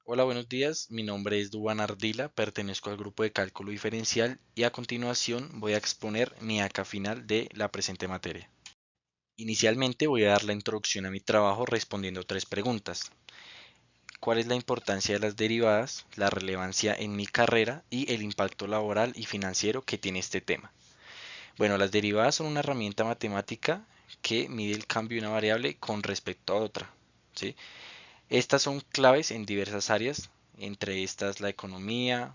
Hola, buenos días. Mi nombre es Duván Ardila, pertenezco al grupo de cálculo diferencial y a continuación voy a exponer mi acá final de la presente materia. Inicialmente voy a dar la introducción a mi trabajo respondiendo tres preguntas. ¿Cuál es la importancia de las derivadas, la relevancia en mi carrera y el impacto laboral y financiero que tiene este tema? Bueno, las derivadas son una herramienta matemática que mide el cambio de una variable con respecto a otra, ¿sí? Estas son claves en diversas áreas, entre estas la economía,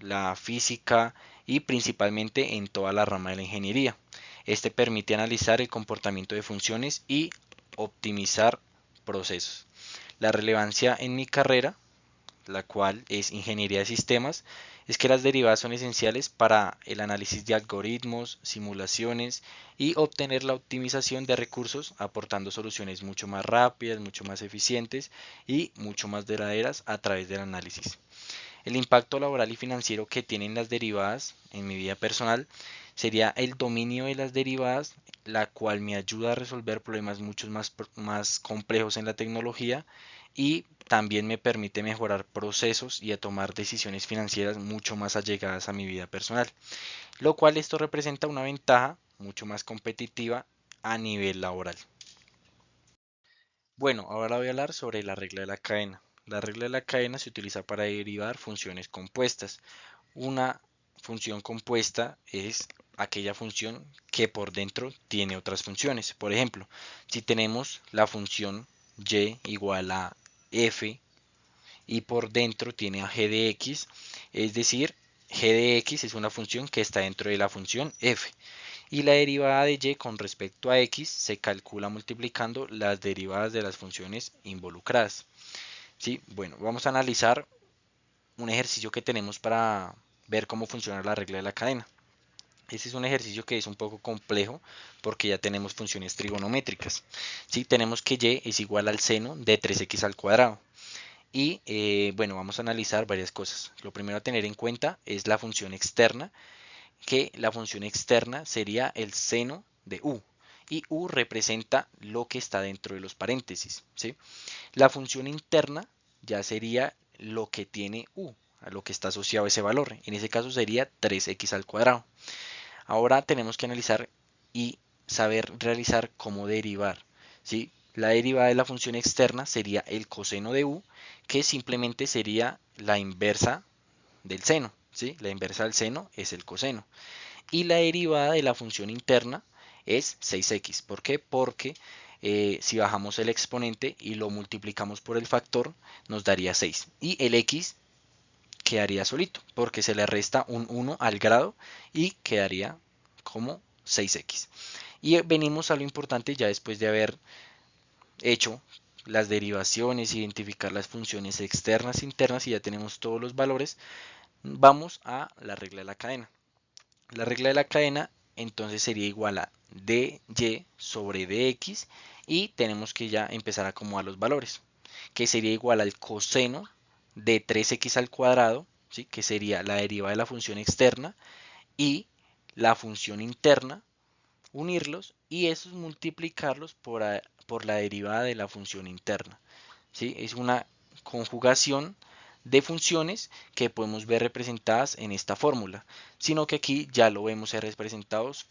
la física y principalmente en toda la rama de la ingeniería. Este permite analizar el comportamiento de funciones y optimizar procesos. La relevancia en mi carrera, la cual es ingeniería de sistemas, es que las derivadas son esenciales para el análisis de algoritmos, simulaciones y obtener la optimización de recursos, aportando soluciones mucho más rápidas, mucho más eficientes y mucho más duraderas a través del análisis. El impacto laboral y financiero que tienen las derivadas en mi vida personal sería el dominio de las derivadas, la cual me ayuda a resolver problemas mucho más complejos en la tecnología y también me permite mejorar procesos y a tomar decisiones financieras mucho más allegadas a mi vida personal, lo cual esto representa una ventaja mucho más competitiva a nivel laboral. Bueno, ahora voy a hablar sobre la regla de la cadena. La regla de la cadena se utiliza para derivar funciones compuestas. Una función compuesta es aquella función que por dentro tiene otras funciones. Por ejemplo, si tenemos la función y igual a f y por dentro tiene a g de x, es decir, g de x es una función que está dentro de la función f. Y la derivada de y con respecto a x se calcula multiplicando las derivadas de las funciones involucradas. ¿Sí? Bueno, vamos a analizar un ejercicio que tenemos para ver cómo funciona la regla de la cadena. Este es un ejercicio que es un poco complejo porque ya tenemos funciones trigonométricas. ¿Sí? Tenemos que y es igual al seno de 3x al cuadrado. Y bueno, vamos a analizar varias cosas. Lo primero a tener en cuenta es la función externa, que la función externa sería el seno de u. Y u representa lo que está dentro de los paréntesis. ¿Sí? La función interna ya sería lo que tiene u, a lo que está asociado a ese valor. En ese caso sería 3x al cuadrado. Ahora tenemos que analizar y saber realizar cómo derivar. ¿Sí? La derivada de la función externa sería el coseno de u, que simplemente sería la inversa del seno. ¿Sí? La inversa del seno es el coseno. Y la derivada de la función interna es 6x. ¿Por qué? Porque si bajamos el exponente y lo multiplicamos por el factor, nos daría 6. Y el x quedaría solito, porque se le resta un 1 al grado y quedaría como 6x. Y venimos a lo importante ya después de haber hecho las derivaciones, identificar las funciones externas e internas y ya tenemos todos los valores, vamos a la regla de la cadena. La regla de la cadena entonces sería igual a dy sobre dx y tenemos que ya empezar a acomodar los valores, que sería igual al coseno de 3x al cuadrado, ¿sí? Que sería la derivada de la función externa y la función interna, unirlos y esos multiplicarlos por la derivada de la función interna. ¿Sí? Es una conjugación de funciones que podemos ver representadas en esta fórmula, sino que aquí ya lo vemos representados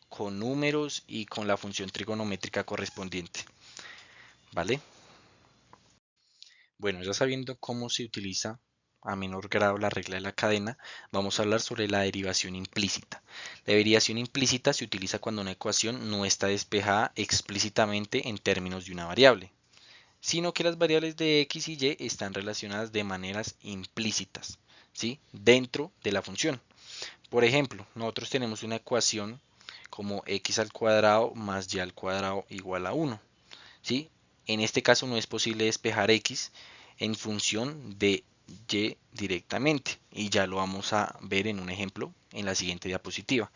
con números y con la función trigonométrica correspondiente. ¿Vale? Bueno, ya sabiendo cómo se utiliza a menor grado la regla de la cadena, vamos a hablar sobre la derivación implícita. La derivación implícita se utiliza cuando una ecuación no está despejada explícitamente en términos de una variable, sino que las variables de x y y están relacionadas de maneras implícitas, ¿sí? Dentro de la función. Por ejemplo, nosotros tenemos una ecuación como x al cuadrado más y al cuadrado igual a 1, ¿sí? En este caso no es posible despejar x en función de y directamente y ya lo vamos a ver en un ejemplo en la siguiente diapositiva.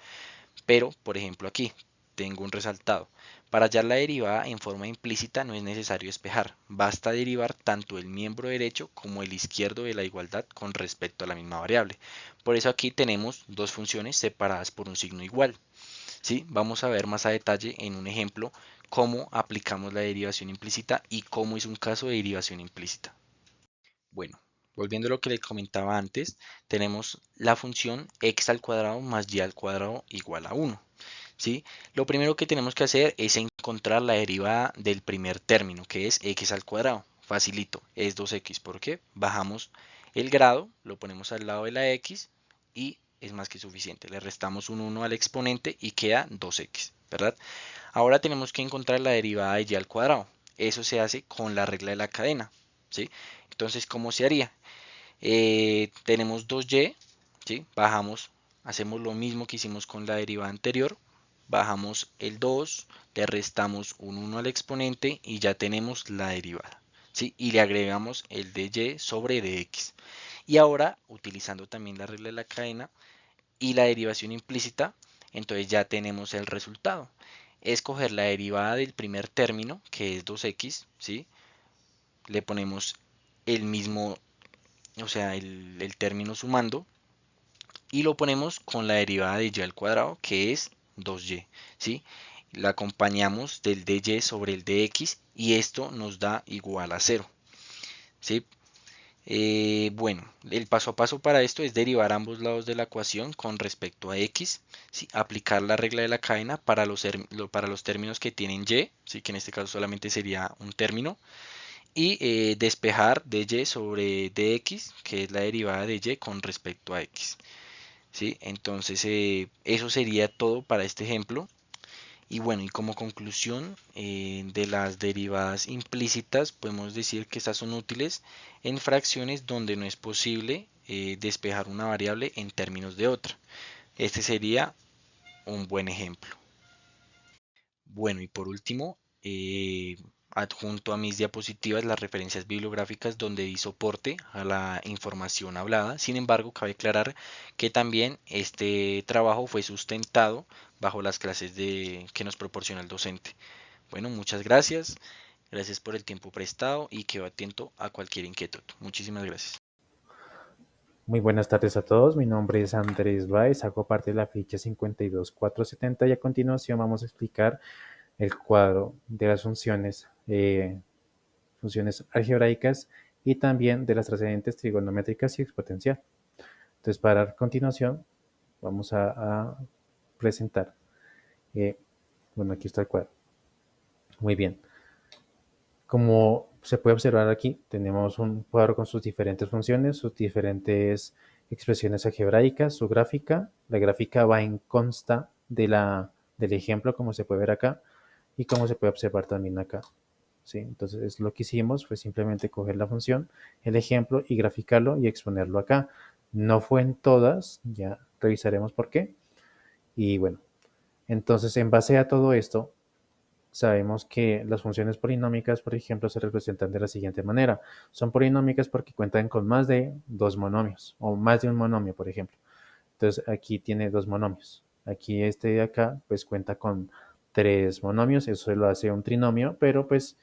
Pero, por ejemplo, aquí tengo un resaltado. Para hallar la derivada en forma implícita no es necesario despejar, basta derivar tanto el miembro derecho como el izquierdo de la igualdad con respecto a la misma variable. Por eso aquí tenemos dos funciones separadas por un signo igual. ¿Sí? Vamos a ver más a detalle en un ejemplo cómo aplicamos la derivación implícita y cómo es un caso de derivación implícita. Bueno, Volviendo a lo que le comentaba antes, tenemos la función x al cuadrado más y al cuadrado igual a 1. ¿Sí? Lo primero que tenemos que hacer es encontrar la derivada del primer término, que es x al cuadrado. Facilito, es 2x. ¿Por qué? Bajamos el grado, lo ponemos al lado de la x y es más que suficiente. Le restamos un 1 al exponente y queda 2x, ¿verdad? Ahora tenemos que encontrar la derivada de y al cuadrado. Eso se hace con la regla de la cadena, ¿sí? Entonces, ¿cómo se haría? Tenemos 2y, ¿sí? Bajamos, hacemos lo mismo que hicimos con la derivada anterior, bajamos el 2, le restamos un 1 al exponente y ya tenemos la derivada, ¿sí? Y le agregamos el de y sobre dx. Y ahora, utilizando también la regla de la cadena y la derivación implícita, entonces ya tenemos el resultado. Escoger la derivada del primer término, que es 2x, ¿sí? Le ponemos el mismo, o sea, el término sumando, y lo ponemos con la derivada de y al cuadrado, que es 2y, ¿sí? La acompañamos del dy sobre el dx y esto nos da igual a 0, ¿sí? Bueno, el paso a paso para esto es derivar ambos lados de la ecuación con respecto a x, ¿sí? Aplicar la regla de la cadena para los términos que tienen y, ¿sí? Que en este caso solamente sería un término, y despejar dy sobre dx, que es la derivada de y con respecto a x. ¿Sí? Entonces, eso sería todo para este ejemplo. Y bueno, y como conclusión de las derivadas implícitas, podemos decir que estas son útiles en fracciones donde no es posible despejar una variable en términos de otra. Este sería un buen ejemplo. Bueno, y por último, adjunto a mis diapositivas las referencias bibliográficas donde di soporte a la información hablada. Sin embargo, cabe aclarar que también este trabajo fue sustentado bajo las clases que nos proporciona el docente. Bueno, muchas gracias. Gracias por el tiempo prestado y quedo atento a cualquier inquietud. Muchísimas gracias. Muy buenas tardes a todos, mi nombre es Andrés Báez, hago parte de la ficha 52470 y a continuación vamos a explicar el cuadro de las funciones algebraicas y también de las trascendentes trigonométricas y exponencial. Entonces, para continuación, vamos a presentar. eh, bueno, aquí está el cuadro. Muy bien. Como se puede observar aquí, tenemos un cuadro con sus diferentes funciones, sus diferentes expresiones algebraicas, su gráfica. La gráfica va en consta del ejemplo, como se puede ver acá, y como se puede observar también acá. ¿Sí? Entonces, lo que hicimos fue simplemente coger la función, el ejemplo, y graficarlo y exponerlo acá. No fue en todas, ya revisaremos por qué. Y bueno, entonces, en base a todo esto, sabemos que las funciones polinómicas, por ejemplo, se representan de la siguiente manera. Son polinómicas porque cuentan con más de dos monomios, o más de un monomio, por ejemplo. Entonces, aquí tiene dos monomios. Aquí este de acá, pues cuenta con tres monomios, eso lo hace un trinomio, pero pues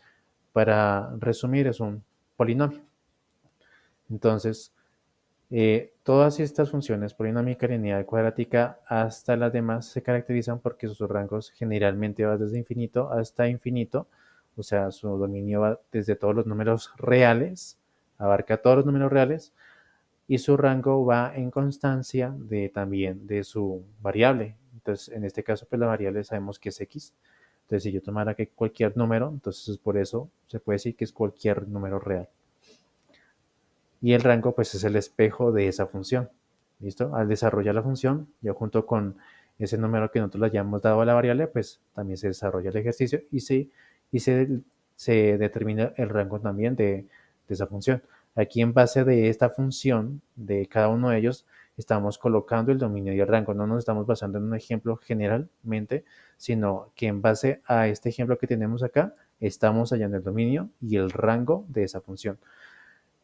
para resumir es un polinomio. Entonces, todas estas funciones, polinómica, lineal, cuadrática, hasta las demás, se caracterizan porque sus rangos generalmente van desde infinito hasta infinito, o sea, su dominio va desde todos los números reales, abarca todos los números reales, y su rango va en constancia también de su variable. Entonces, en este caso, pues la variable sabemos que es x. Entonces, si yo tomara que cualquier número, entonces por eso se puede decir que es cualquier número real. Y el rango pues es el espejo de esa función. ¿Listo? Al desarrollar la función, ya junto con ese número que nosotros le hayamos dado a la variable, pues también se desarrolla el ejercicio y se determina el rango también de esa función. Aquí en base de esta función, de cada uno de ellos, estamos colocando el dominio y el rango. No nos estamos basando en un ejemplo generalmente, sino que en base a este ejemplo que tenemos acá, estamos hallando el dominio y el rango de esa función.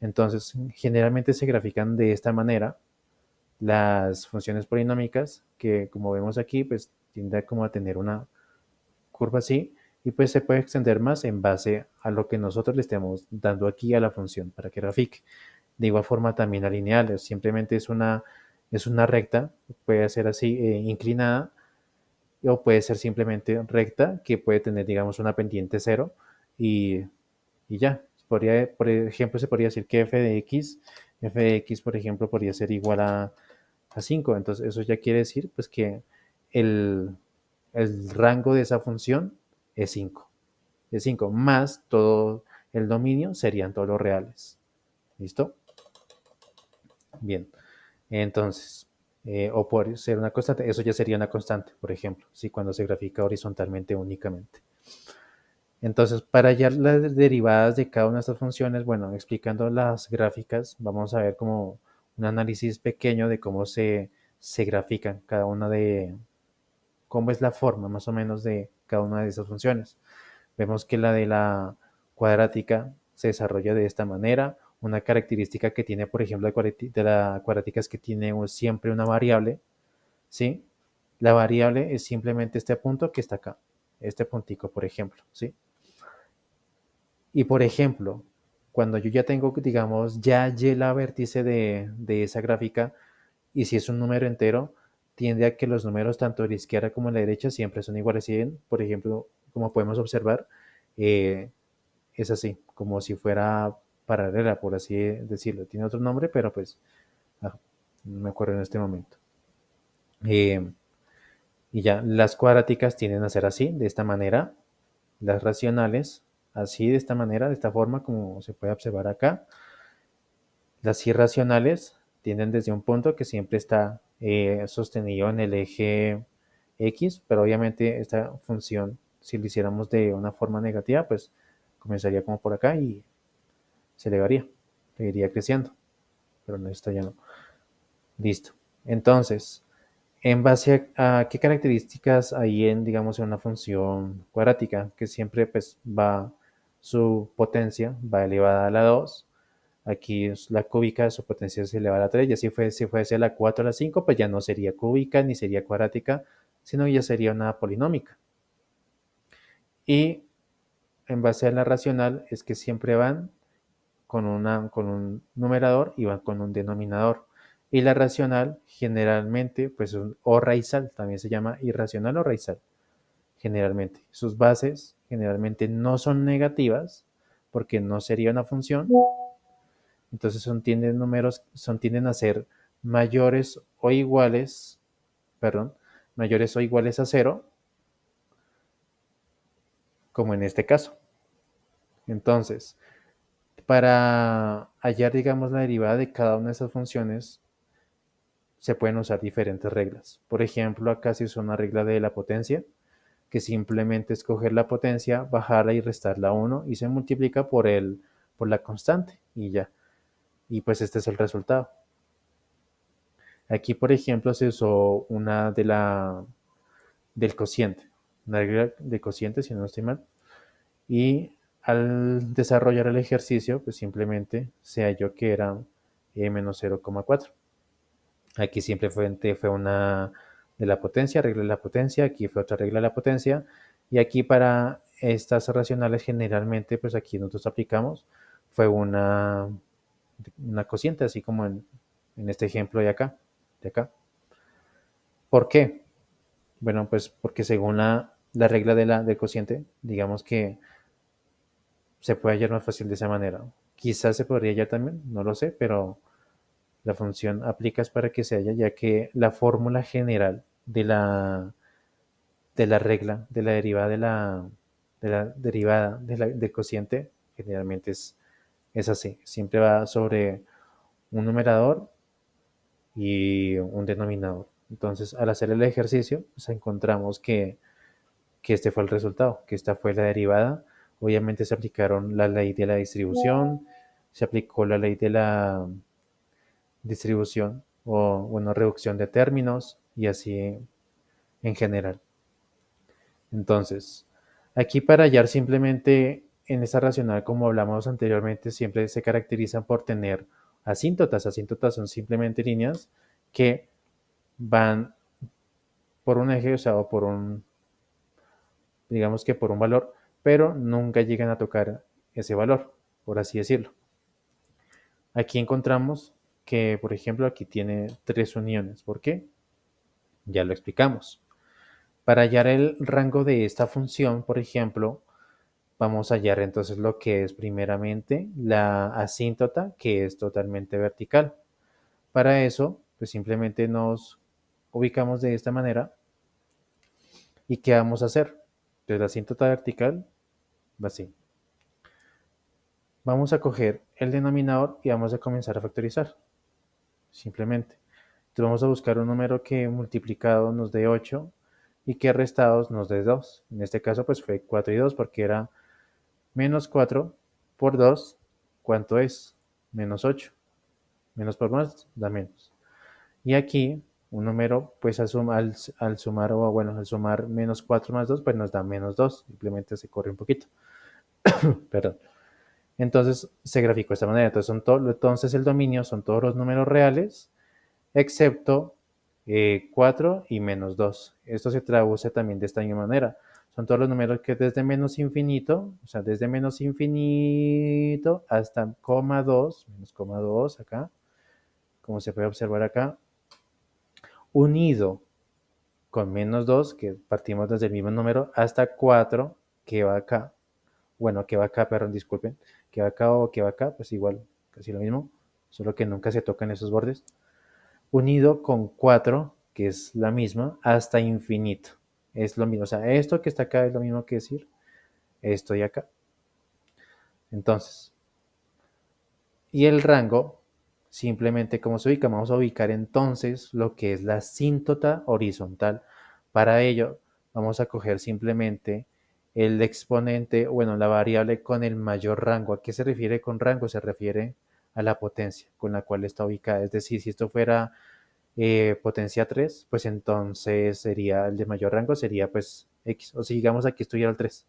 Entonces, generalmente se grafican de esta manera las funciones polinómicas, que como vemos aquí, pues tiende como a tener una curva así, y pues se puede extender más en base a lo que nosotros le estemos dando aquí a la función para que grafique. De igual forma también la lineal, simplemente es una recta, puede ser así inclinada, o puede ser simplemente recta, que puede tener, digamos, una pendiente cero, y ya. Por ejemplo, se podría decir que f de x f de x, por ejemplo, podría ser igual a 5. Entonces, eso ya quiere decir pues, que el, el rango de esa función es 5. Es 5 más todo el dominio serían todos los reales. ¿Listo? Bien. Entonces, o por ser una constante, eso ya sería una constante, por ejemplo, si cuando se grafica horizontalmente únicamente. Entonces, para hallar las derivadas de cada una de estas funciones, bueno, explicando las gráficas, vamos a ver como un análisis pequeño de cómo se grafican cada una de, cómo es la forma más o menos de cada una de esas funciones. Vemos que la de la cuadrática se desarrolla de esta manera. Una característica que tiene, por ejemplo, de la cuadrática es que tiene siempre una variable, ¿sí? La variable es simplemente este punto que está acá, este puntico, por ejemplo, ¿sí? Y por ejemplo, cuando yo ya tengo, digamos, ya y la vértice de esa gráfica, y si es un número entero, tiende a que los números tanto de la izquierda como de la derecha siempre son iguales. ¿Sí? Por ejemplo, como podemos observar, eh, es así, como si fuera paralela, por así decirlo. Tiene otro nombre, pero pues no me acuerdo en este momento. Eh, y ya, las cuadráticas tienden a ser así, de esta manera. Las racionales, así, de esta manera, de esta forma, como se puede observar acá. Las irracionales tienden desde un punto que siempre está sostenido en el eje X, pero obviamente esta función, si lo hiciéramos de una forma negativa, pues comenzaría como por acá y se elevaría, seguiría creciendo, pero no, esto ya no. Listo. Entonces, en base a qué características hay en, digamos, en una función cuadrática, que siempre pues va, su potencia va elevada a la 2. Aquí es la cúbica, su potencia se eleva a la 3, y así fue, si fuese la 4 a la 5, pues ya no sería cúbica ni sería cuadrática, sino ya sería una polinómica. Y en base a la racional es que siempre van con un numerador y van con un denominador. Y la racional generalmente, pues o raizal, también se llama irracional o raizal, generalmente. Sus bases generalmente no son negativas, porque no sería una función, entonces tienden a ser mayores o iguales, perdón, mayores o iguales a cero, como en este caso. Entonces, para hallar, digamos, la derivada de cada una de esas funciones, se pueden usar diferentes reglas. Por ejemplo, acá se usa una regla de la potencia, que simplemente es coger la potencia, bajarla y restarla a 1 y se multiplica por la constante y ya. Y pues este es el resultado. Aquí, por ejemplo, se usó una del cociente, una regla de cociente, si no estoy mal. Y al desarrollar el ejercicio, pues simplemente se halló que era menos 0,4. Aquí simplemente fue una de la potencia, regla de la potencia, aquí fue otra regla de la potencia, y aquí para estas racionales generalmente, pues aquí nosotros aplicamos, fue una cociente, así como en este ejemplo de acá. ¿Por qué? Bueno, pues porque según la regla del cociente, digamos que se puede hallar más fácil de esa manera. Quizás se podría hallar también, no lo sé, pero la función aplicas para que se haya, ya que la fórmula general de la regla, de la derivada del cociente, generalmente es así. Siempre va sobre un numerador y un denominador. Entonces, al hacer el ejercicio, pues encontramos que este fue el resultado, que esta fue la derivada. Obviamente se aplicaron la ley de la distribución, se aplicó la ley de la distribución o, bueno, reducción de términos y así en general. Entonces, aquí para hallar simplemente en esta racional, como hablamos anteriormente, siempre se caracterizan por tener asíntotas. Asíntotas son simplemente líneas que van por un eje, o sea, o por un, digamos que por un valor, pero nunca llegan a tocar ese valor, por así decirlo. Aquí encontramos que, por ejemplo, aquí tiene tres uniones. ¿Por qué? Ya lo explicamos. Para hallar el rango de esta función, por ejemplo, vamos a hallar entonces lo que es primeramente la asíntota, que es totalmente vertical. Para eso, pues simplemente nos ubicamos de esta manera. ¿Y qué vamos a hacer? Entonces la asíntota vertical va así. Vamos a coger el denominador y vamos a comenzar a factorizar. Simplemente. Entonces vamos a buscar un número que multiplicado nos dé 8 y que restados nos dé 2. En este caso pues fue 4 y 2 porque era menos 4 por 2, ¿cuánto es? Menos 8. Menos por más da menos. Y aquí un número, pues al sumar, o bueno, al sumar menos 4 más 2, pues nos da menos 2. Simplemente se corre un poquito. Perdón. Entonces se graficó de esta manera. Entonces el dominio son todos los números reales, excepto 4 y menos 2. Esto se traduce también de esta misma manera. Son todos los números que desde menos infinito, o sea, desde menos infinito hasta coma 2, menos coma 2 acá, como se puede observar acá, unido con menos 2, que partimos desde el mismo número, hasta 4, que va acá. Bueno, que va acá, perdón, disculpen. Que va acá o que va acá, pues igual, casi lo mismo, solo que nunca se tocan esos bordes. Unido con 4, que es la misma, hasta infinito. Es lo mismo, o sea, esto que está acá es lo mismo que decir esto y acá. Entonces, y el rango, simplemente como se ubica, vamos a ubicar entonces lo que es la asíntota horizontal. Para ello, vamos a coger simplemente el exponente, bueno, la variable con el mayor rango. ¿A qué se refiere con rango? Se refiere a la potencia con la cual está ubicada. Es decir, si esto fuera potencia 3, pues entonces sería el de mayor rango, sería pues X. O si digamos aquí estuviera el 3,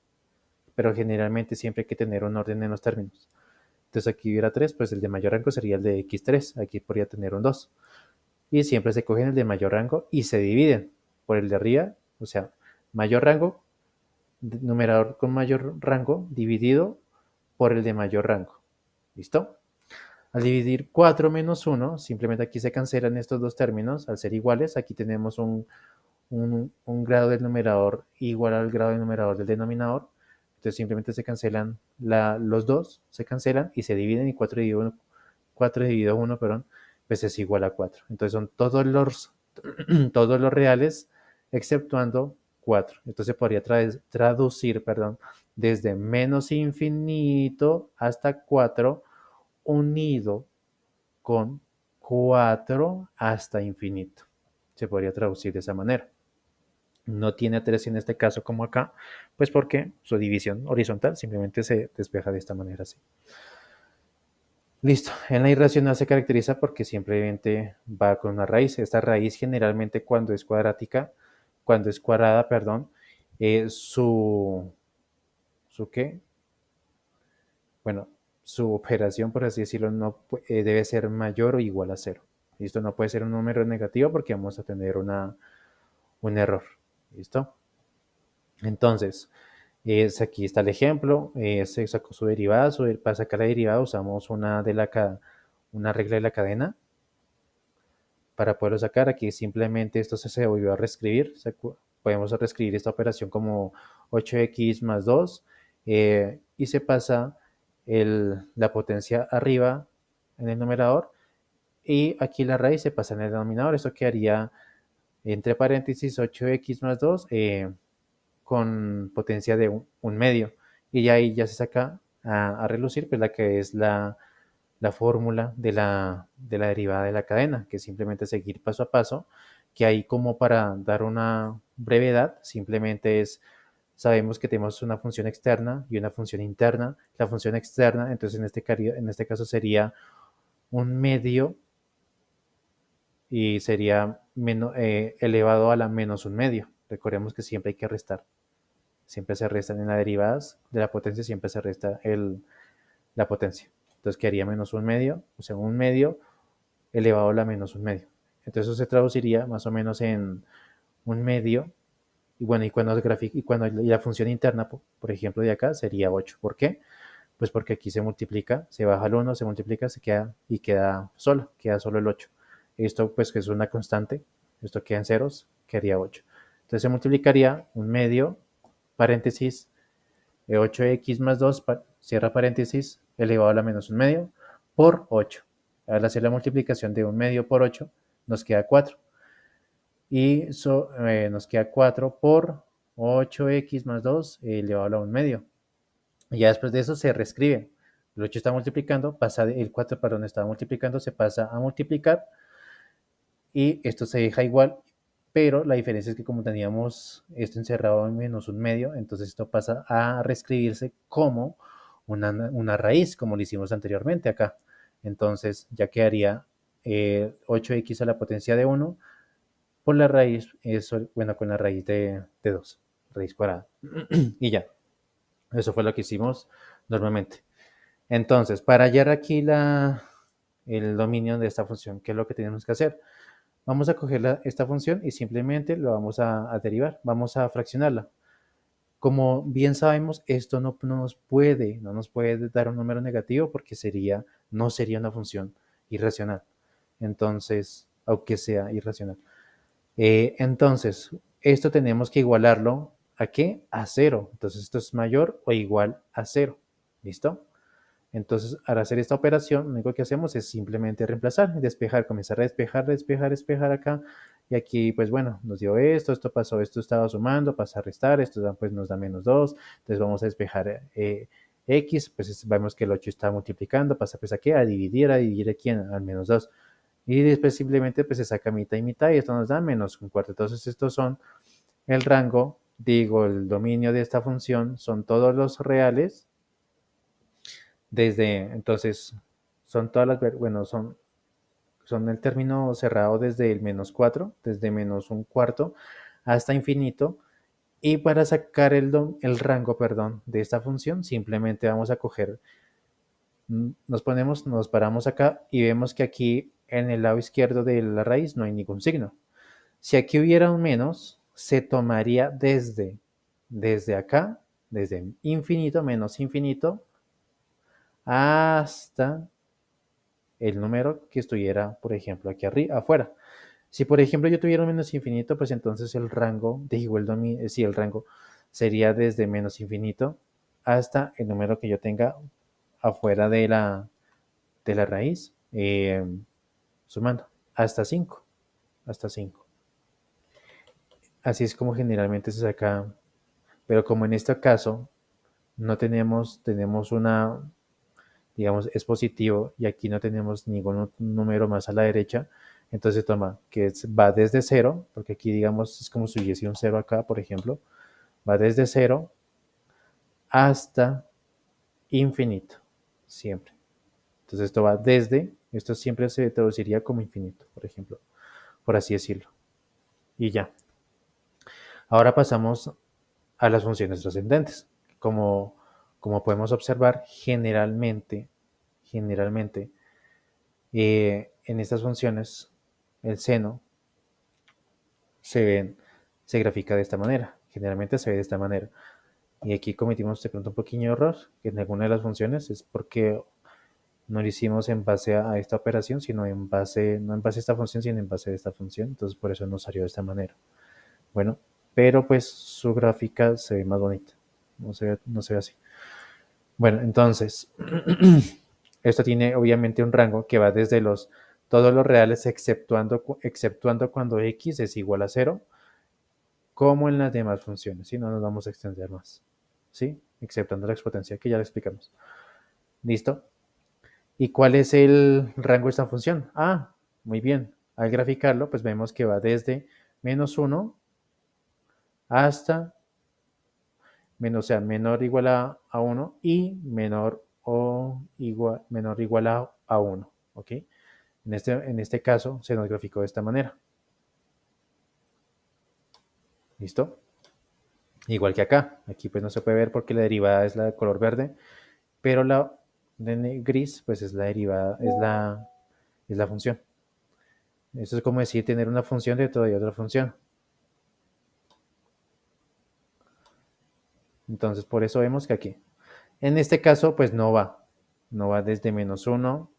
pero generalmente siempre hay que tener un orden en los términos. Entonces aquí hubiera 3, pues el de mayor rango sería el de X3, aquí podría tener un 2. Y siempre se cogen el de mayor rango y se dividen por el de arriba, o sea, mayor rango, numerador con mayor rango, dividido por el de mayor rango. ¿Listo? Al dividir 4 menos 1, simplemente aquí se cancelan estos dos términos, al ser iguales, aquí tenemos un grado del numerador igual al grado del numerador del denominador. Entonces simplemente se cancelan los dos, se cancelan y se dividen y 4 dividido 1, perdón, pues es igual a 4. Entonces son todos los reales exceptuando 4. Entonces podría traducir, perdón, desde menos infinito hasta 4 unido con 4 hasta infinito. Se podría traducir de esa manera. No tiene 3 en este caso como acá, pues porque su división horizontal simplemente se despeja de esta manera así. Listo, en la irracional se caracteriza porque simplemente va con una raíz. Esta raíz generalmente cuando es cuadrática, cuando es cuadrada, perdón, ¿su qué? Bueno, su operación, por así decirlo, no debe ser mayor o igual a cero. ¿Listo? No puede ser un número negativo porque vamos a tener un error. ¿Listo? Entonces, aquí está el ejemplo. Se sacó su derivada. Para sacar la derivada usamos una regla de la cadena. Para poderlo sacar, aquí simplemente esto se volvió a reescribir. Podemos reescribir esta operación como 8x más 2 y se pasa la potencia arriba en el numerador y aquí la raíz se pasa en el denominador. Eso quedaría entre paréntesis 8x más 2 con potencia de un medio. Y ahí ya se saca a relucir pues la que es la fórmula de la derivada de la cadena, que es simplemente seguir paso a paso, que ahí como para dar una brevedad, simplemente sabemos que tenemos una función externa y una función interna. La función externa, entonces en este caso sería un medio y sería elevado a la menos un medio. Recordemos que siempre hay que restar. Siempre se restan en las derivadas de la potencia, siempre se resta la potencia. Entonces quedaría menos un medio, o sea, un medio elevado a la menos un medio. Entonces eso se traduciría más o menos en un medio. Y bueno, y la función interna, por ejemplo, de acá sería 8. ¿Por qué? Pues porque aquí se multiplica, se baja el 1, se multiplica, se queda y queda solo el 8. Esto pues que es una constante, esto queda en ceros, quedaría 8. Entonces se multiplicaría un medio, paréntesis, 8x más 2, cierra paréntesis, elevado a la menos un medio, por 8. Al hacer la multiplicación de un medio por 8, nos queda 4. Y nos queda 4 por 8x más 2 elevado a la un medio. Y ya después de eso se reescribe. El 8 está multiplicando, el 4, perdón, estaba multiplicando, se pasa a multiplicar y esto se deja igual, pero la diferencia es que como teníamos esto encerrado en menos un medio, entonces esto pasa a reescribirse como una raíz, como lo hicimos anteriormente acá. Entonces ya quedaría 8x a la potencia de 1 por la raíz, bueno, con la raíz de 2, raíz cuadrada. Y ya, eso fue lo que hicimos normalmente. Entonces, para hallar aquí el dominio de esta función, ¿qué es lo que tenemos que hacer? Vamos a coger esta función y simplemente lo vamos a derivar, vamos a fraccionarla. Como bien sabemos, esto no nos puede dar un número negativo porque no sería una función irracional. Entonces, aunque sea irracional. Entonces, esto tenemos que igualarlo ¿a qué? A cero. Entonces, esto es mayor o igual a cero. ¿Listo? Entonces, al hacer esta operación, lo único que hacemos es simplemente reemplazar, despejar, comenzar a despejar, despejar, despejar acá. Y aquí, pues bueno, nos dio esto pasó, esto estaba sumando, pasa a restar, esto pues nos da menos 2. Entonces vamos a despejar x, pues vemos que el 8 está multiplicando, pasa pues aquí a dividir aquí al menos 2. Y después simplemente pues se saca mitad y mitad y esto nos da menos un cuarto. Entonces estos son el rango, el dominio de esta función, son todos los reales entonces, son todas bueno, son el término cerrado desde el menos 4, desde menos un cuarto hasta infinito. Y para sacar el rango, perdón, de esta función, simplemente vamos a coger, nos paramos acá y vemos que aquí en el lado izquierdo de la raíz no hay ningún signo. Si aquí hubiera un menos, se tomaría desde acá, desde infinito menos infinito, hasta el número que estuviera, por ejemplo, aquí arriba, afuera. Si, por ejemplo, yo tuviera un menos infinito, pues entonces el rango, digo, sí, el rango sería desde menos infinito hasta el número que yo tenga afuera de la raíz, sumando, hasta 5, hasta 5. Así es como generalmente se saca, pero como en este caso no tenemos una, digamos, es positivo y aquí no tenemos ningún número más a la derecha, entonces toma que va desde cero, porque aquí digamos es como si hubiese un cero acá, por ejemplo, va desde cero hasta infinito, siempre. Entonces esto va esto siempre se traduciría como infinito, por ejemplo, por así decirlo. Y ya. Ahora pasamos a las funciones trascendentes. Como podemos observar, generalmente, en estas funciones, el seno se grafica de esta manera. Generalmente se ve de esta manera. Y aquí cometimos de pronto un pequeño error en alguna de las funciones. Es porque no lo hicimos en base a esta operación, sino no en base a esta función, sino en base a esta función. Entonces por eso nos salió de esta manera. Bueno, pero pues su gráfica se ve más bonita. No se ve así. Bueno, entonces, esto tiene obviamente un rango que va desde todos los reales exceptuando cuando x es igual a 0, como en las demás funciones, ¿sí? No nos vamos a extender más, ¿sí? Exceptuando la exponencial que ya le explicamos. ¿Listo? ¿Y cuál es el rango de esta función? Ah, muy bien. Al graficarlo, pues vemos que va desde menos 1 hasta menos, o sea, menor o igual a 1 y menor o igual a 1, ¿ok? En este caso se nos graficó de esta manera. ¿Listo? Igual que acá. Aquí pues no se puede ver porque la derivada es la de color verde, pero la de gris pues es la derivada, es la función. Esto es como decir tener una función dentro de otra función. Entonces por eso vemos que aquí. En este caso pues no va desde menos 1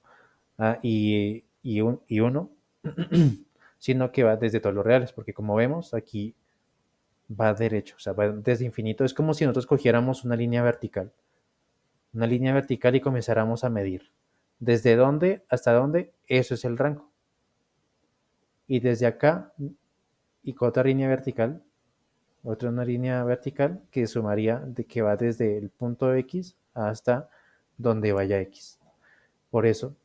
y 1, sino que va desde todos los reales, porque como vemos aquí va derecho, o sea, va desde infinito. Es como si nosotros cogiéramos una línea vertical y comenzáramos a medir. ¿Desde dónde hasta dónde? Eso es el rango. Y desde acá, y con otra línea vertical, otra una línea vertical que sumaría de que va desde el punto X hasta donde vaya X. Por eso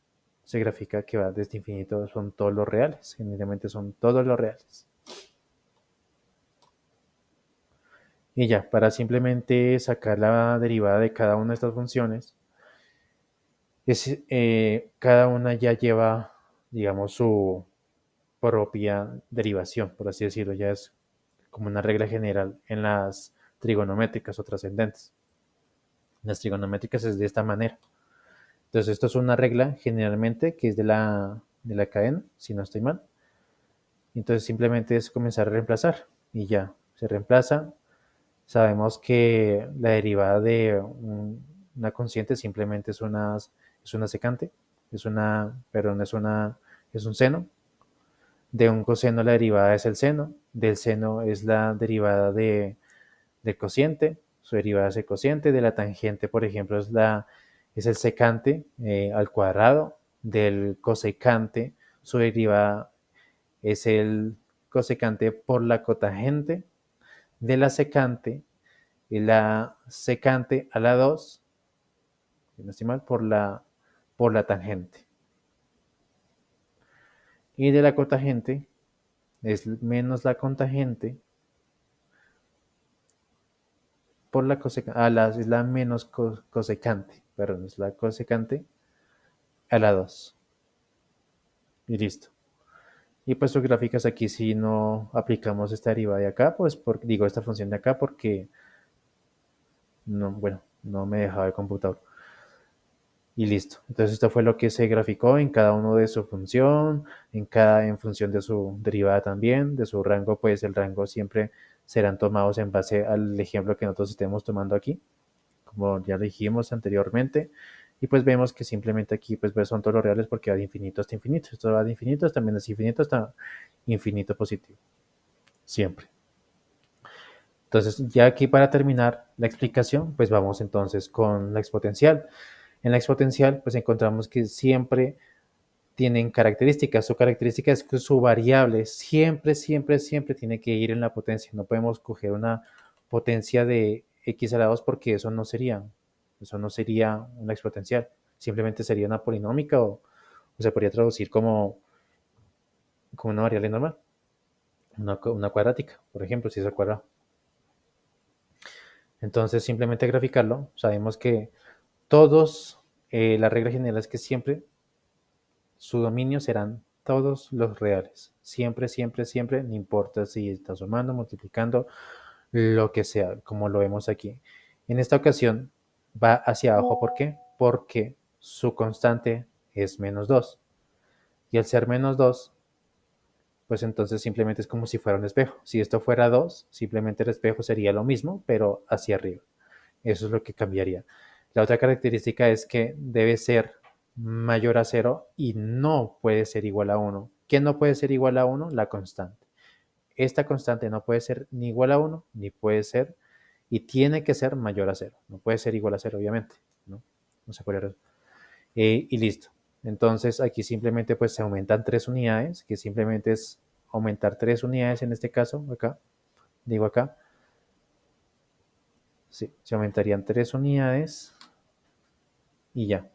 se grafica que va desde infinito, son todos los reales, generalmente son todos los reales. Y ya, para simplemente sacar la derivada de cada una de estas funciones, cada una ya lleva, digamos, su propia derivación, por así decirlo, ya es como una regla general en las trigonométricas o trascendentes. Las trigonométricas es de esta manera. Entonces, esto es una regla generalmente que es de la cadena, si no estoy mal. Entonces, simplemente es comenzar a reemplazar y ya se reemplaza. Sabemos que la derivada de una consciente simplemente es una secante, perdón, es un seno. De un coseno la derivada es el seno, del seno es la derivada del cociente, su derivada es el cociente, de la tangente, por ejemplo, es el secante al cuadrado, del cosecante, su derivada es el cosecante por la cotangente, de la secante, y la secante a la 2, si no estoy mal, por la tangente. Y de la cotangente es menos la cotangente por la cosecante, es la menos cosecante, perdón, es la cosecante a la 2. Y listo. Y pues sus gráficas aquí si no aplicamos esta derivada de acá, pues digo esta función de acá porque no, bueno, no me dejaba el computador. Y listo. Entonces esto fue lo que se graficó en cada uno de su función, en función de su derivada también, de su rango, pues el rango siempre serán tomados en base al ejemplo que nosotros estemos tomando aquí, como ya lo dijimos anteriormente. Y pues vemos que simplemente aquí pues son todos los reales porque va de infinito hasta infinito. Esto va de infinito hasta menos infinito hasta infinito positivo. Siempre. Entonces, ya aquí para terminar la explicación, pues vamos entonces con la exponencial. En la exponencial, pues encontramos que siempre tienen características. Su característica es que su variable siempre, siempre, siempre tiene que ir en la potencia. No podemos coger una potencia de x a la 2 porque eso no sería una exponencial. Simplemente sería una polinómica o se podría traducir como una variable normal, una cuadrática, por ejemplo, si es al cuadrado. Entonces, simplemente graficarlo, sabemos que la regla general es que siempre su dominio serán todos los reales. Siempre, siempre, siempre, no importa si está sumando, multiplicando, lo que sea, como lo vemos aquí. En esta ocasión va hacia abajo, ¿por qué? Porque su constante es menos 2. Y al ser menos 2, pues entonces simplemente es como si fuera un espejo. Si esto fuera 2, simplemente el espejo sería lo mismo, pero hacia arriba. Eso es lo que cambiaría. La otra característica es que debe ser mayor a 0 y no puede ser igual a 1. ¿Qué no puede ser igual a 1? La constante. Esta constante no puede ser ni igual a 1, ni puede ser, y tiene que ser mayor a 0. No puede ser igual a 0, obviamente. No se puede. Y listo. Entonces aquí simplemente pues se aumentan 3 unidades, que simplemente es aumentar 3 unidades en este caso, acá, digo acá. Sí, se aumentarían 3 unidades y ya.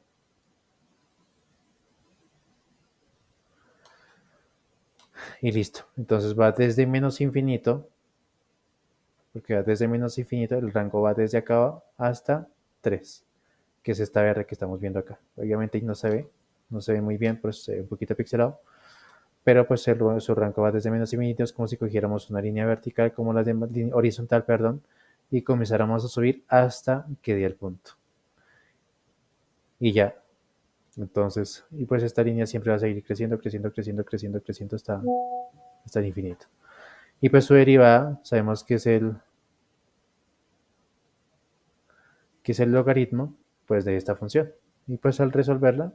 Y listo. Entonces va desde menos infinito, porque va desde menos infinito, el rango va desde acá hasta 3, que es esta R que estamos viendo acá. Obviamente no se ve muy bien, pues se ve un poquito pixelado, pero pues su rango va desde menos infinito, es como si cogiéramos una línea vertical, como la de horizontal, perdón, y comenzáramos a subir hasta que dé el punto. Y ya. Entonces, y pues esta línea siempre va a seguir creciendo, creciendo, creciendo, creciendo, creciendo hasta el infinito. Y pues su derivada, sabemos que es el logaritmo pues de esta función. Y pues al resolverla,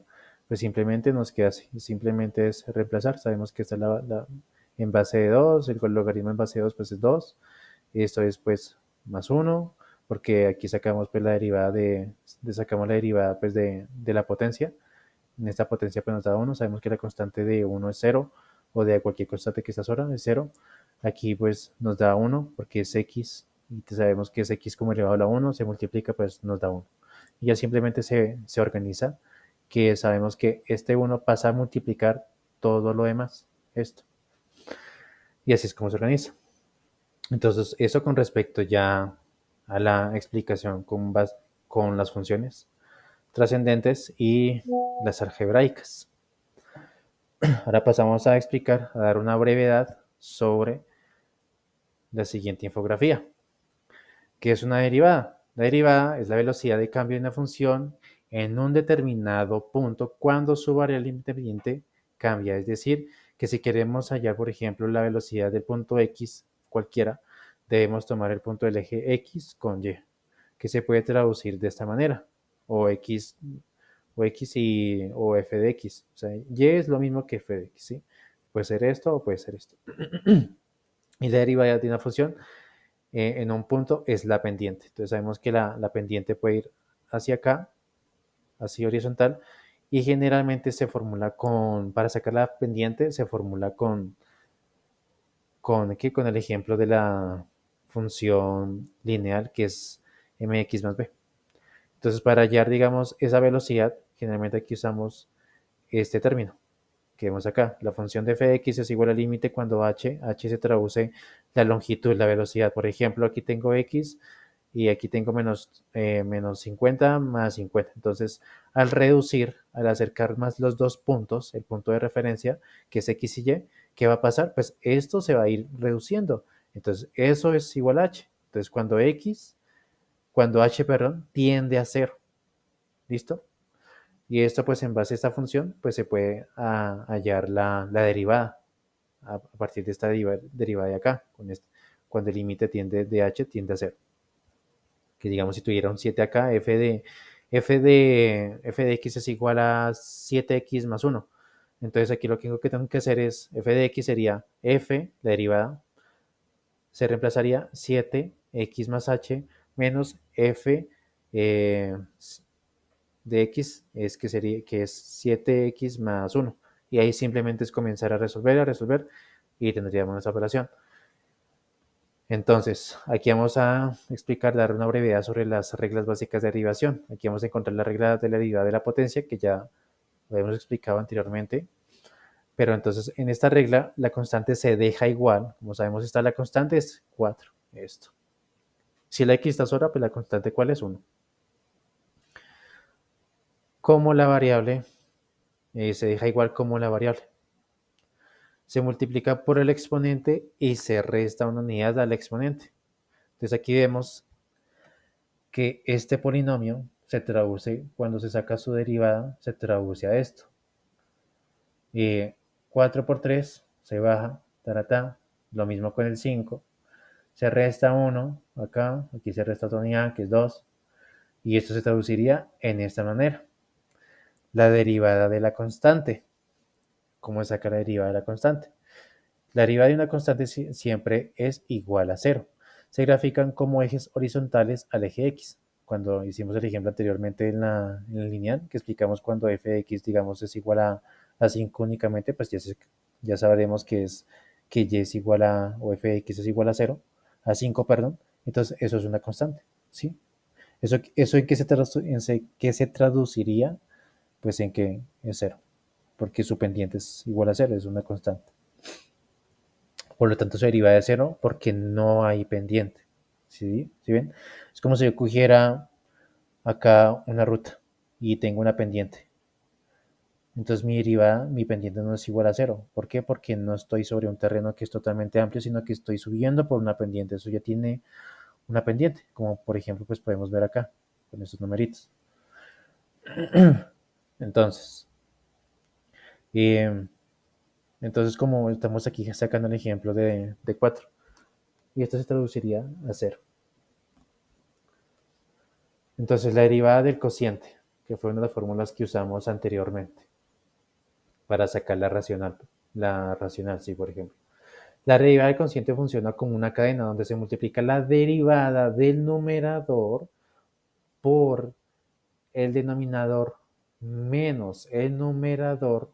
pues simplemente nos queda así. Simplemente es reemplazar. Sabemos que esta es en base de 2, el logaritmo en base de 2 pues es 2. Esto es pues más 1, porque aquí sacamos pues la derivada sacamos la derivada pues de la potencia. En esta potencia pues nos da 1, sabemos que la constante de 1 es 0, o de cualquier constante que está sola es 0. Aquí pues nos da 1 porque es x, y sabemos que es x como elevado a la 1, se multiplica pues nos da 1. Y ya simplemente se organiza, que sabemos que este 1 pasa a multiplicar todo lo demás, esto. Y así es como se organiza. Entonces, eso con respecto ya a la explicación con las funciones trascendentes y las algebraicas. Ahora pasamos a explicar, a dar una brevedad sobre la siguiente infografía. ¿Qué es una derivada? La derivada es la velocidad de cambio de una función en un determinado punto cuando su variable independiente cambia. Es decir, que si queremos hallar, por ejemplo, la velocidad del punto X cualquiera, debemos tomar el punto del eje X con Y, que se puede traducir de esta manera, o X, o f de X. O sea, Y es lo mismo que f de X, ¿sí? Puede ser esto o puede ser esto. Y la derivada de una función en un punto es la pendiente. Entonces sabemos que la pendiente puede ir hacia acá, así horizontal, y generalmente se formula para sacar la pendiente, se formula con el ejemplo de la función lineal que es mx más b. Entonces para hallar, digamos, esa velocidad, generalmente aquí usamos este término que vemos acá. La función de f de x es igual al límite cuando h se traduce la longitud, la velocidad. Por ejemplo, aquí tengo x y aquí tengo menos 50 más 50. Entonces, al acercar más los dos puntos, el punto de referencia, que es x y y, ¿qué va a pasar? Pues esto se va a ir reduciendo. Entonces, eso es igual a h. Entonces, cuando h, perdón, tiende a cero. ¿Listo? Y esto, pues en base a esta función, pues se puede hallar la derivada a partir de esta derivada de acá, cuando el límite de h tiende a cero. Que digamos, si tuviera un 7 acá, f de x es igual a 7x más 1. Entonces aquí lo que tengo que hacer es, f de x sería f, la derivada, se reemplazaría 7x más h menos f eh, de x que es 7x más 1. Y ahí simplemente es comenzar a resolver, y tendríamos nuestra operación. Entonces, aquí vamos a dar una brevedad sobre las reglas básicas de derivación. Aquí vamos a encontrar la regla de la derivada de la potencia, que ya lo hemos explicado anteriormente. Pero entonces, en esta regla, la constante se deja igual. Como sabemos, la constante es 4. Esto. Si la x está sola, pues la constante, ¿cuál es? 1. Como la variable se deja igual como la variable. Se multiplica por el exponente y se resta una unidad al exponente. Entonces aquí vemos que este polinomio se traduce, cuando se saca su derivada, se traduce a esto. 4 por 3 se baja, taratá, lo mismo con el 5. Se resta 1 acá, aquí se resta otra unidad que es 2. Y esto se traduciría en esta manera. La derivada de la constante. ¿Cómo sacar la derivada de la constante? La derivada de una constante siempre es igual a 0. Se grafican como ejes horizontales al eje x. Cuando hicimos el ejemplo anteriormente en el lineal, que explicamos cuando f de x, digamos, es igual a 5 únicamente, pues ya sabremos que y es igual o f de x es igual a 0, a 5, perdón. Entonces, eso es una constante, ¿sí? ¿Eso en qué se traduciría? Pues en que es 0, porque su pendiente es igual a 0, es una constante. Por lo tanto, se deriva de 0 porque no hay pendiente. ¿Sí? ¿Sí ven? Es como si yo cogiera acá una ruta y tengo una pendiente. Entonces mi pendiente no es igual a 0. ¿Por qué? Porque no estoy sobre un terreno que es totalmente amplio, sino que estoy subiendo por una pendiente. Eso ya tiene una pendiente, como por ejemplo pues podemos ver acá, con estos numeritos. Entonces, como estamos aquí sacando el ejemplo de 4, y esto se traduciría a 0. Entonces, la derivada del cociente, que fue una de las fórmulas que usamos anteriormente para sacar la racional, sí, por ejemplo. La derivada del cociente funciona como una cadena donde se multiplica la derivada del numerador por el denominador menos el numerador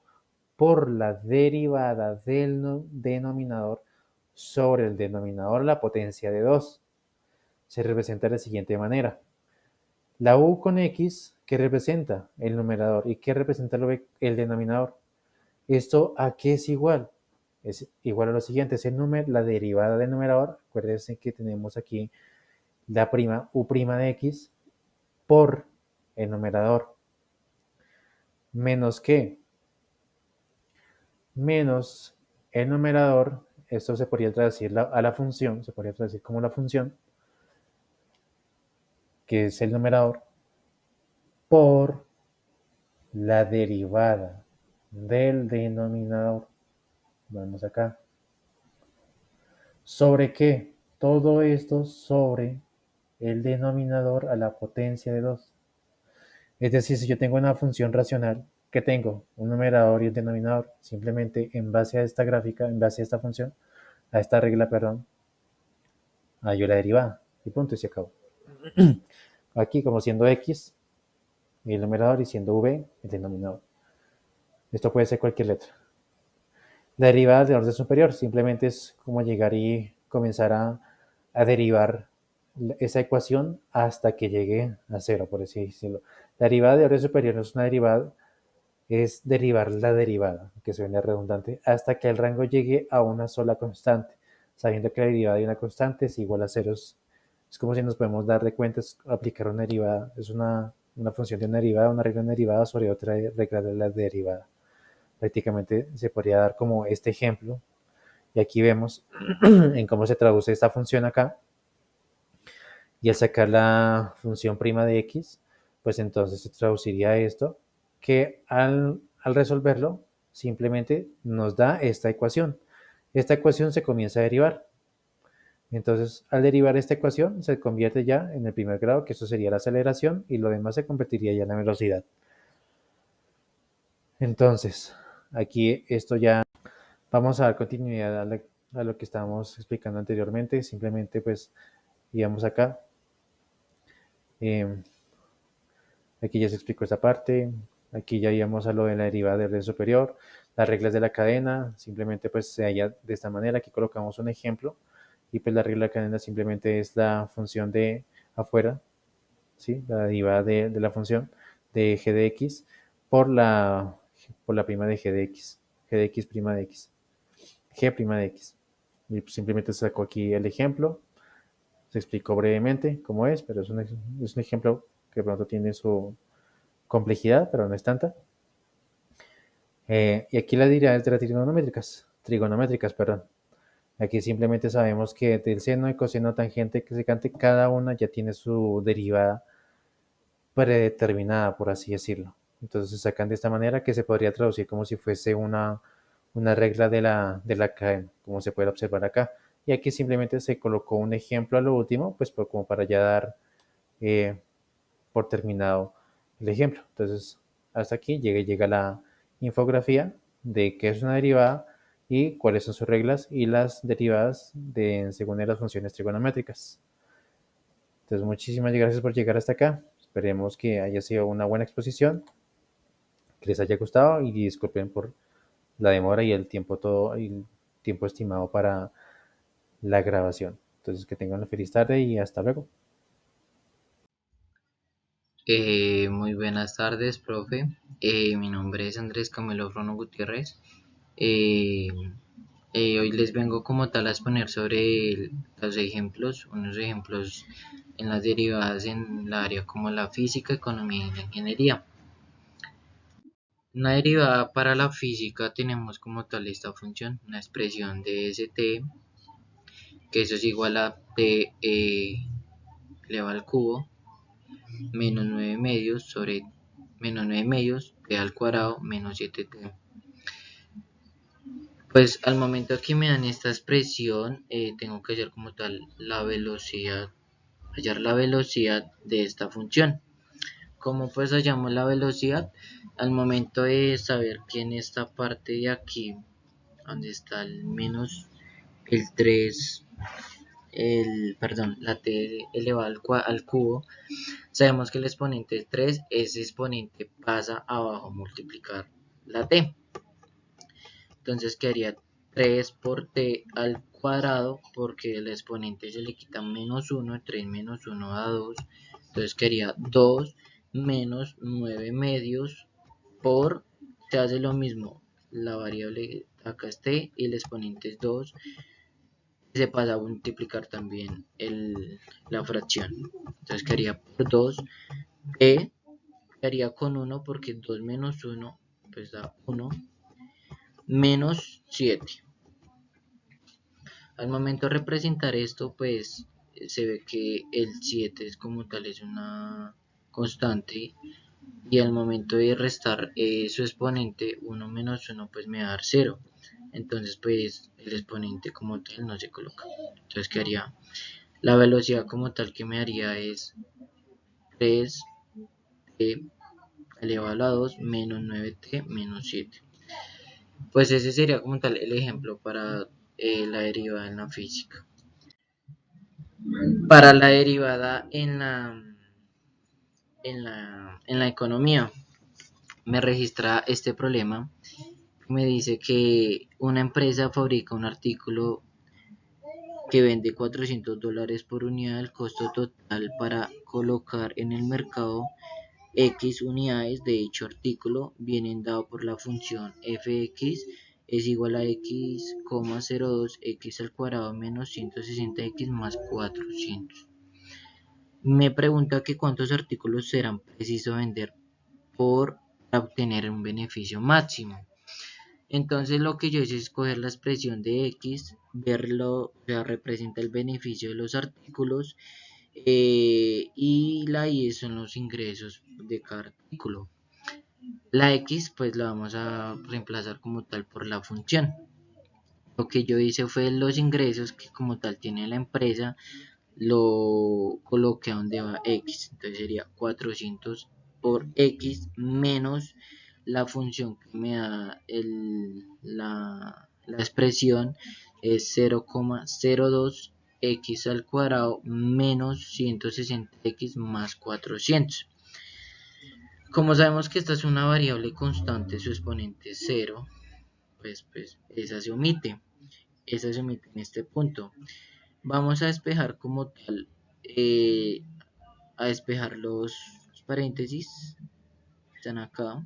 por la derivada del denominador sobre el denominador a la potencia de 2. Se representa de la siguiente manera. La u con x, que representa el numerador y que representa el denominador. ¿Esto a qué es igual? Es igual a lo siguiente, es la derivada del numerador. Acuérdense que tenemos aquí la prima u' de x por el numerador. Menos que menos el numerador, esto se podría traducir a la función, se podría traducir como la función, que es el numerador, por la derivada del denominador. Vamos acá. ¿Sobre qué? Todo esto sobre el denominador a la potencia de 2. Es decir, si yo tengo una función racional, que tengo un numerador y un denominador, simplemente en base a esta gráfica, en base a esta función, a esta regla, perdón, hallo la derivada. Y punto, y se acabó. Aquí como siendo x el numerador y siendo v el denominador. Esto puede ser cualquier letra. La derivada de orden superior simplemente es como llegar y comenzar a derivar esa ecuación hasta que llegue a cero, por así decirlo. La derivada de orden superior no es una derivada, es derivar la derivada, que suena redundante, hasta que el rango llegue a una sola constante, sabiendo que la derivada de una constante es igual a ceros. Es como si nos podemos dar de cuenta, aplicar una derivada, es una función de una derivada, una regla de una derivada sobre otra regla de la derivada. Prácticamente se podría dar como este ejemplo, y aquí vemos en cómo se traduce esta función acá, y al sacar la función prima de x, pues entonces se traduciría esto, que al resolverlo, simplemente nos da esta ecuación. Esta ecuación se comienza a derivar. Entonces, al derivar esta ecuación, se convierte ya en el primer grado, que eso sería la aceleración, y lo demás se convertiría ya en la velocidad. Entonces, aquí esto ya, vamos a dar continuidad a lo que estábamos explicando anteriormente. Simplemente, pues, íbamos acá. Aquí ya se explicó esta parte. Aquí ya íbamos a lo de la derivada del red superior. Las reglas de la cadena, simplemente pues se halla de esta manera. Aquí colocamos un ejemplo. Y pues la regla de la cadena simplemente es la función de afuera, ¿sí? La derivada de la función de g de x por la prima de g de x prima de x, g prima de x. Y pues simplemente saco aquí el ejemplo. Se explicó brevemente cómo es, pero es un ejemplo que de pronto tiene su complejidad, pero no es tanta. Y aquí la derivada es de las trigonométricas, perdón. Aquí simplemente sabemos que del seno y coseno tangente que secante, cada una ya tiene su derivada predeterminada, por así decirlo. Entonces se sacan de esta manera, que se podría traducir como si fuese una regla de la cadena, como se puede observar acá. Y aquí simplemente se colocó un ejemplo a lo último, pues como para ya dar eh, por terminado el ejemplo. Entonces, hasta aquí llega la infografía de qué es una derivada y cuáles son sus reglas y las derivadas según las funciones trigonométricas. Entonces, muchísimas gracias por llegar hasta acá. Esperemos que haya sido una buena exposición, que les haya gustado, y disculpen por la demora y el tiempo estimado para la grabación. Entonces, que tengan una feliz tarde y hasta luego. Muy buenas tardes, profe. Mi nombre es Andrés Camilo Frono Gutiérrez. Eh, Hoy les vengo como tal a exponer sobre los ejemplos, unos ejemplos en las derivadas en la área como la física, economía y la ingeniería. Una derivada para la física tenemos como tal esta función, una expresión de st, que eso es igual a t elevado al cubo menos 9 medios sobre menos 9 medios t al cuadrado menos 7t. Pues al momento que me dan esta expresión, tengo que hallar como tal la velocidad, hallar la velocidad de esta función. ¿Cómo pues hallamos la velocidad? Al momento de saber que en esta parte de aquí, donde está el menos el 3, la t elevado al cubo, sabemos que el exponente 3, ese exponente pasa abajo a multiplicar la t. Entonces quedaría 3 por t al cuadrado, porque el exponente se le quita menos 1, 3 menos 1 da 2, entonces quedaría 2 menos 9 medios por, te hace lo mismo, la variable acá es t y el exponente es 2, se pasa a multiplicar también la fracción, entonces quedaría por 2, t quedaría con 1 porque 2 menos 1 pues da 1, menos 7. Al momento de representar esto, pues se ve que el 7 es como tal, es una constante, y al momento de restar su exponente 1 menos 1 pues me va a dar 0, entonces pues el exponente como tal no se coloca, entonces quedaría la velocidad como tal que me daría es 3t elevado a la 2 menos 9t menos 7. Pues ese sería como tal el ejemplo para la derivada en la física. Para la derivada en la economía, me registra este problema. Me dice que una empresa fabrica un artículo que vende $400 por unidad. El costo total para colocar en el mercado X unidades de dicho artículo vienen dado por la función fx es igual a x,02 x al cuadrado menos 160x más 400. Me pregunta que cuántos artículos serán preciso vender para obtener un beneficio máximo. Entonces lo que yo hice es coger la expresión de x, verlo, o sea, representa el beneficio de los artículos, y la y son los ingresos de cada artículo. La x pues la vamos a reemplazar como tal por la función. Lo que yo hice fue los ingresos que como tal tiene la empresa, lo coloqué a donde va x, entonces sería 400 por x menos la función que me da la expresión es 0,02 x al cuadrado menos 160x más 400. Como sabemos que esta es una variable constante, su exponente es 0, pues esa se omite en este punto. Vamos a despejar como tal, a despejar los paréntesis, están acá,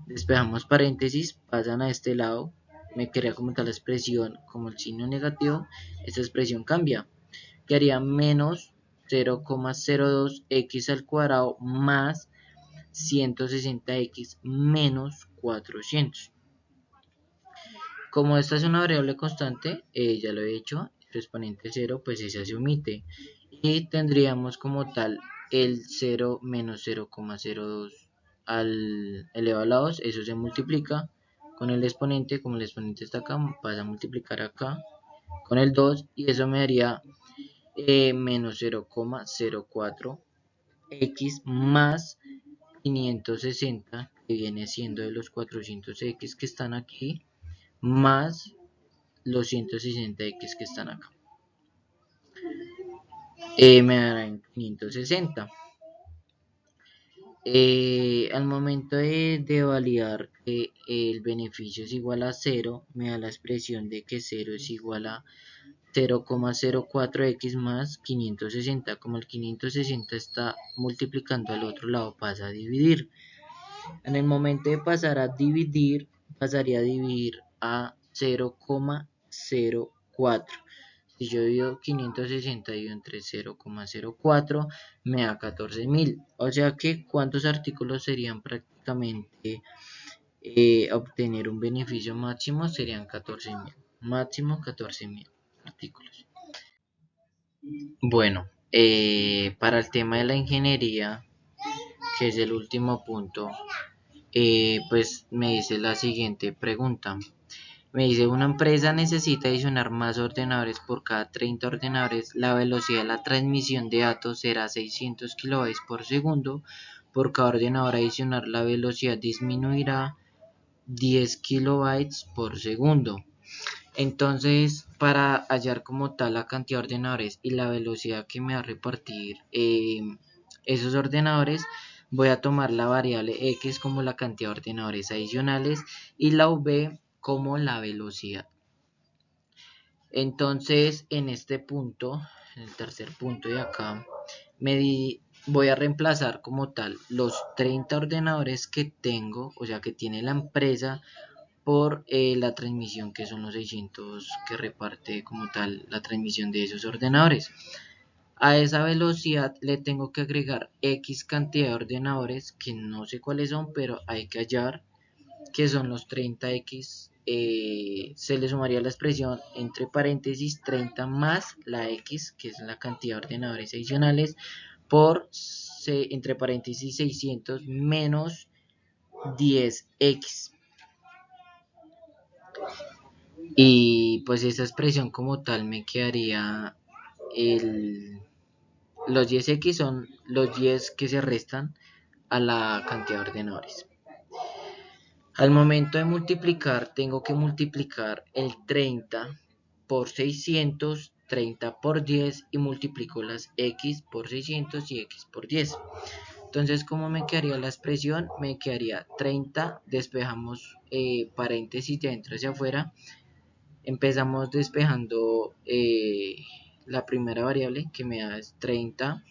despejamos paréntesis, pasan a este lado, me queda como tal la expresión, como el signo negativo, esta expresión cambia, quedaría menos 0,02 x al cuadrado más 160x menos 400. Como esta es una variable constante, ya lo he hecho, su exponente 0, pues esa se omite. Y tendríamos como tal el 0 menos 0,02 al elevado a la 2, eso se multiplica con el exponente, como el exponente está acá, pasa a multiplicar acá con el 2 y eso me daría menos 0,04 x más 560, que viene siendo de los 400x que están aquí, más los 160x que están acá. Me darán 560. Al momento de validar que el beneficio es igual a 0, me da la expresión de que 0 es igual a 0,04x más 560. Como el 560 está multiplicando al otro lado, pasa a dividir. En el momento de pasar a dividir, pasaría a dividir a 0,04. Si yo divido 560 entre 0,04 me da 14.000. O sea que ¿cuántos artículos serían prácticamente obtener un beneficio máximo? Serían 14.000. Máximo 14.000 artículos. Bueno, para el tema de la ingeniería, que es el último punto, pues me dice la siguiente pregunta. Me dice, una empresa necesita adicionar más ordenadores por cada 30 ordenadores. La velocidad de la transmisión de datos será 600 kilobytes por segundo. Por cada ordenador adicional, la velocidad disminuirá 10 kilobytes por segundo. Entonces, para hallar como tal la cantidad de ordenadores y la velocidad que me va a repartir esos ordenadores, voy a tomar la variable x como la cantidad de ordenadores adicionales y la v como la velocidad. Entonces, en este punto, en el tercer punto de acá, voy a reemplazar como tal los 30 ordenadores que tengo, o sea que tiene la empresa, por la transmisión, que son los 600 que reparte como tal la transmisión de esos ordenadores. A esa velocidad le tengo que agregar x cantidad de ordenadores que no sé cuáles son, pero hay que hallar, que son los 30x. Se le sumaría la expresión entre paréntesis 30 más la x, que es la cantidad de ordenadores adicionales, por entre paréntesis 600 menos 10x. Y pues esa expresión como tal me quedaría los 10x son los 10 que se restan a la cantidad de ordenadores. Al momento de multiplicar, tengo que multiplicar el 30 por 600, 30 por 10 y multiplico las x por 600 y x por 10. Entonces, ¿cómo me quedaría la expresión? Me quedaría 30, despejamos paréntesis de adentro hacia afuera. Empezamos despejando la primera variable, que me da 30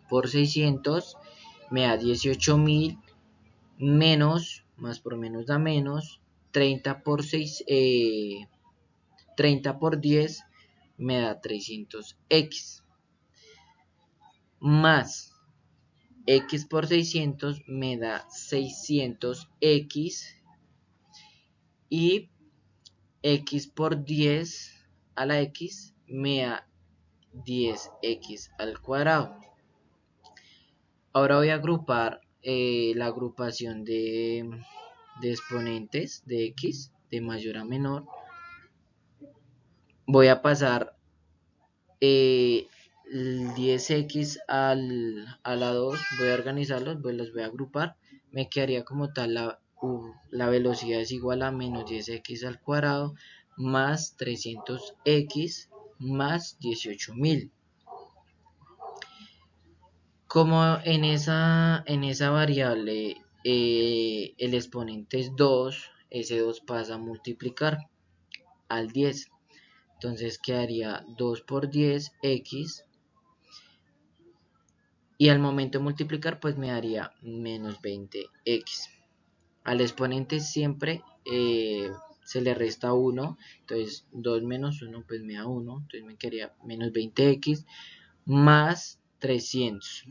por 600, me da 18.000, menos, más por menos da menos, 30 por 10 me da 300x, más x por 600 me da 600x, y x por 10 a la x me da 10x al cuadrado. Ahora voy a agrupar la agrupación de exponentes de x de mayor a menor. Voy a pasar el 10x a la 2, voy a organizarlos, pues los voy a agrupar. Me quedaría como tal la velocidad es igual a menos 10x al cuadrado más 300x más 18.000. Como en esa variable el exponente es 2, ese 2 pasa a multiplicar al 10. Entonces quedaría 2 por 10x, y al momento de multiplicar pues me daría menos 20x. Al exponente siempre se le resta 1, entonces 2 menos 1 pues me da 1, entonces me quedaría menos 20x más 300.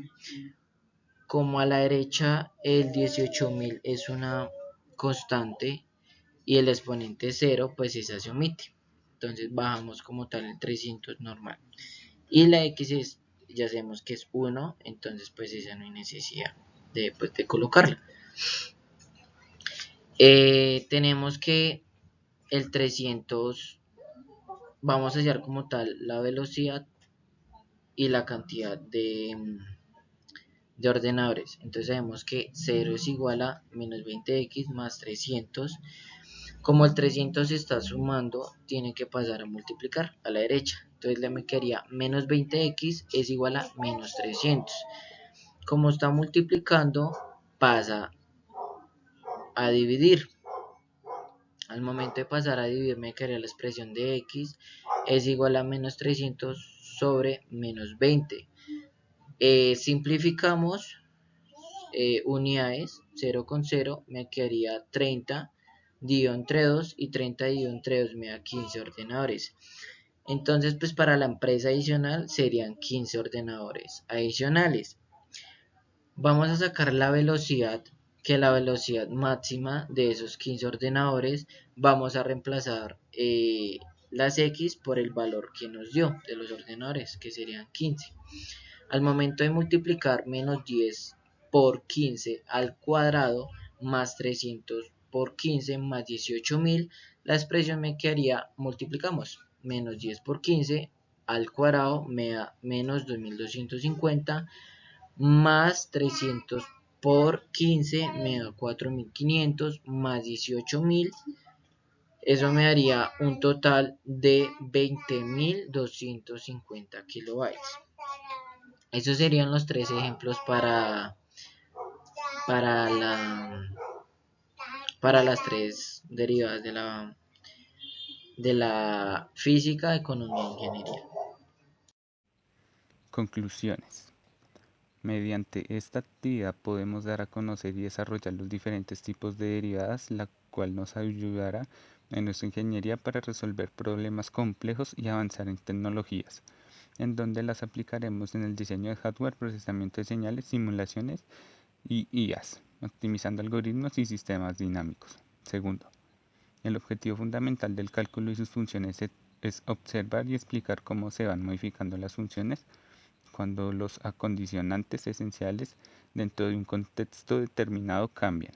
Como a la derecha el 18.000 es una constante y el exponente 0, pues esa se omite. Entonces bajamos como tal el 300 normal. Y la x ya sabemos que es 1, entonces pues esa no hay necesidad de colocarla. Tenemos que el 300, vamos a hallar como tal la velocidad y la cantidad de ordenadores. Entonces sabemos que 0 es igual a menos 20x más 300. Como el 300 se está sumando, tiene que pasar a multiplicar a la derecha. Entonces le me quedaría menos 20x es igual a menos 300. Como está multiplicando, pasa a dividir. Al momento de pasar a dividir, me quedaría la expresión de x es igual a menos 300 sobre menos 20. Simplificamos unidades, 0 con 0, me quedaría 30 dividido entre 2, y 30 dividido entre 2 me da 15 ordenadores. Entonces, pues para la empresa adicional serían 15 ordenadores adicionales. Vamos a sacar la velocidad, que la velocidad máxima de esos 15 ordenadores, vamos a reemplazar las x por el valor que nos dio de los ordenadores, que serían 15. Al momento de multiplicar menos 10 por 15 al cuadrado más 300 por 15 más 18.000, la expresión me quedaría, multiplicamos, menos 10 por 15 al cuadrado me da menos 2.250 más 300 por 15 me da 4.500 más 18.000 Eso me daría un total de 20.250 kilobytes. Esos serían los tres ejemplos para, la, para las tres derivadas de la física, economía e ingeniería. Conclusiones. Mediante esta actividad podemos dar a conocer y desarrollar los diferentes tipos de derivadas, la cual nos ayudará en nuestra ingeniería para resolver problemas complejos y avanzar en tecnologías, en donde las aplicaremos en el diseño de hardware, procesamiento de señales, simulaciones y IAs, optimizando algoritmos y sistemas dinámicos. Segundo, el objetivo fundamental del cálculo y sus funciones es observar y explicar cómo se van modificando las funciones cuando los acondicionantes esenciales dentro de un contexto determinado cambian.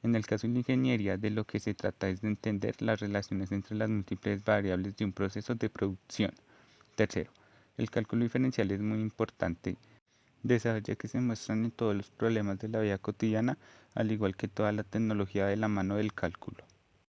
En el caso de la ingeniería, de lo que se trata es de entender las relaciones entre las múltiples variables de un proceso de producción. Tercero, el cálculo diferencial es muy importante de saber ya que se muestran en todos los problemas de la vida cotidiana, al igual que toda la tecnología de la mano del cálculo.